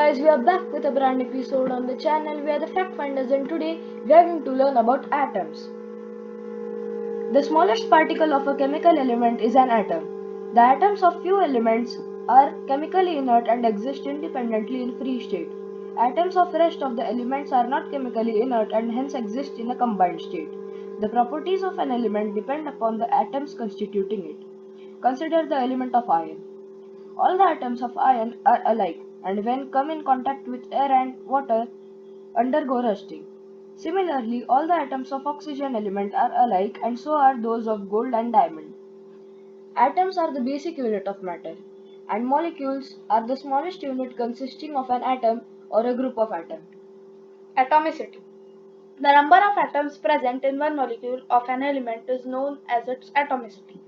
guys, we are back with a brand new episode on the channel. We are the Fact Finders, and today we are going to learn about atoms. The smallest particle of a chemical element is an atom. The atoms of few elements are chemically inert and exist independently in free state. Atoms of rest of the elements are not chemically inert and hence exist in a combined state. The properties of an element depend upon the atoms constituting it. Consider the element of iron. All the atoms of iron are alike and when come in contact with air and water undergo rusting. Similarly, all the atoms of oxygen element are alike and so are those of gold and diamond. Atoms are the basic unit of matter and molecules are the smallest unit consisting of an atom or a group of atoms. Atomicity. The number of atoms present in one molecule of an element is known as its atomicity.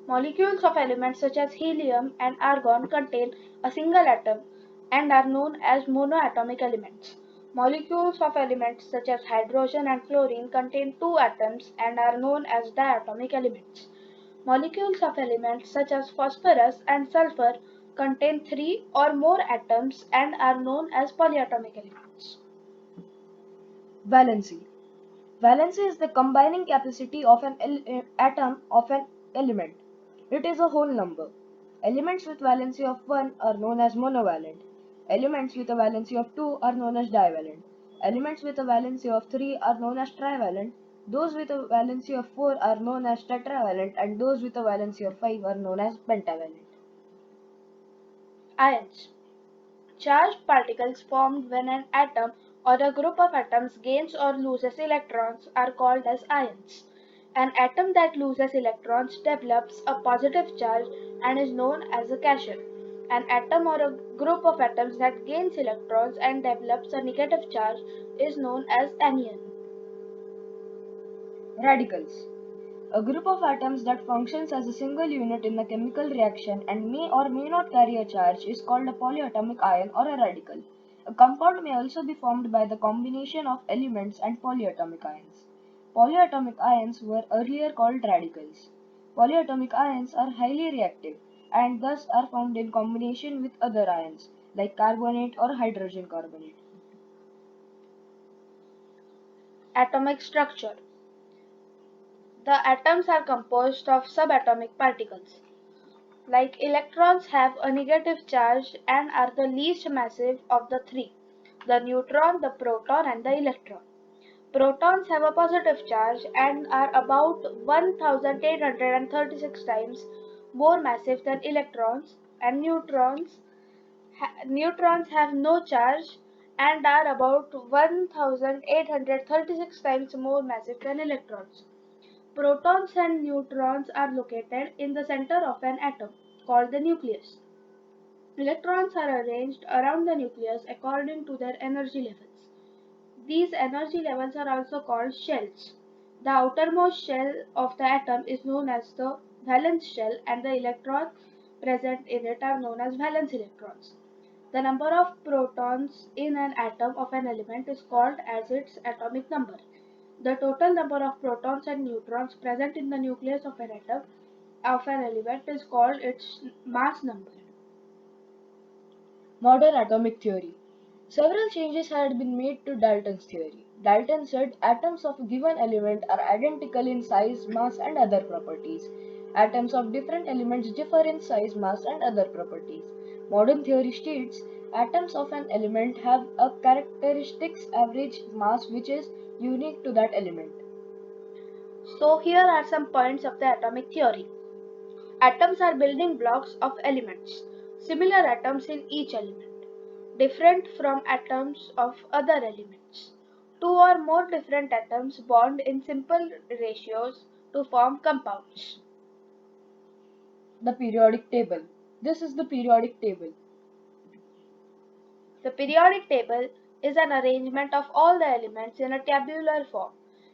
Molecules of elements such as helium and argon contain a single atom and are known as monoatomic elements. Molecules of elements such as hydrogen and chlorine contain two atoms and are known as diatomic elements. Molecules of elements such as phosphorus and sulfur contain three or more atoms and are known as polyatomic elements. Valency. Valency is the combining capacity of an atom of an element. It is a whole number. Elements with valency of 1 are known as monovalent. Elements with a valency of 2 are known as divalent. Elements with a valency of 3 are known as trivalent. Those with a valency of 4 are known as tetravalent and those with a valency of 5 are known as pentavalent. Ions. Charged particles formed when an atom or a group of atoms gains or loses electrons are called as ions. An atom that loses electrons develops a positive charge and is known as a cation. An atom or a group of atoms that gains electrons and develops a negative charge is known as anion. Radicals. A group of atoms that functions as a single unit in a chemical reaction and may or may not carry a charge is called a polyatomic ion or a radical. A compound may also be formed by the combination of elements and polyatomic ions. Polyatomic ions were earlier called radicals. Polyatomic ions are highly reactive and thus are found in combination with other ions like carbonate or hydrogen carbonate. Atomic structure. The atoms are composed of subatomic particles. Like electrons have a negative charge and are the least massive of the three, the neutron, the proton and the electron. Protons have a positive charge and are about 1836 times more massive than electrons, and neutrons have no charge and are about 1836 times more massive than electrons. Protons and neutrons are located in the center of an atom, called the nucleus. Electrons are arranged around the nucleus according to their energy levels. These energy levels are also called shells. The outermost shell of the atom is known as the valence shell, and the electrons present in it are known as valence electrons. The number of protons in an atom of an element is called as its atomic number. The total number of protons and neutrons present in the nucleus of an atom of an element is called its mass number. Modern atomic theory. Several changes had been made to Dalton's theory. Dalton said atoms of a given element are identical in size, mass, and other properties. Atoms of different elements differ in size, mass, and other properties. Modern theory states atoms of an element have a characteristics average mass which is unique to that element. So here are some points of the atomic theory. Atoms are building blocks of elements, similar atoms in each element, different from atoms of other elements. Two or more different atoms bond in simple ratios to form compounds. The periodic table. This is the periodic table. The periodic table is an arrangement of all the elements in a tabular form.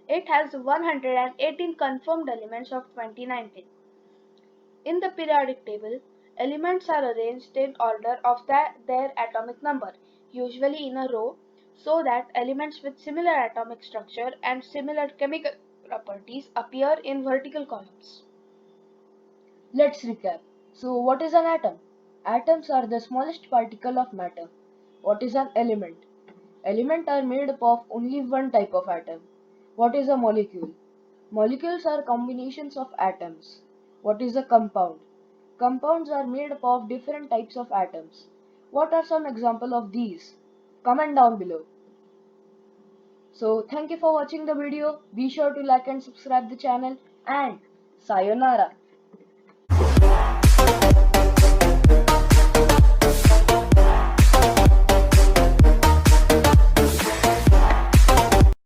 It has 118 confirmed elements of 2019. In the periodic table, elements are arranged in order of their atomic number, usually in a row, so that elements with similar atomic structure and similar chemical properties appear in vertical columns. Let's recap. So, what is an atom? Atoms are the smallest particle of matter. What is an element? Elements are made up of only one type of atom. What is a molecule? Molecules are combinations of atoms. What is a compound? Compounds are made up of different types of atoms. What are some examples of these? Comment down below. So thank you for watching the video. Be sure to like and subscribe the channel, and sayonara.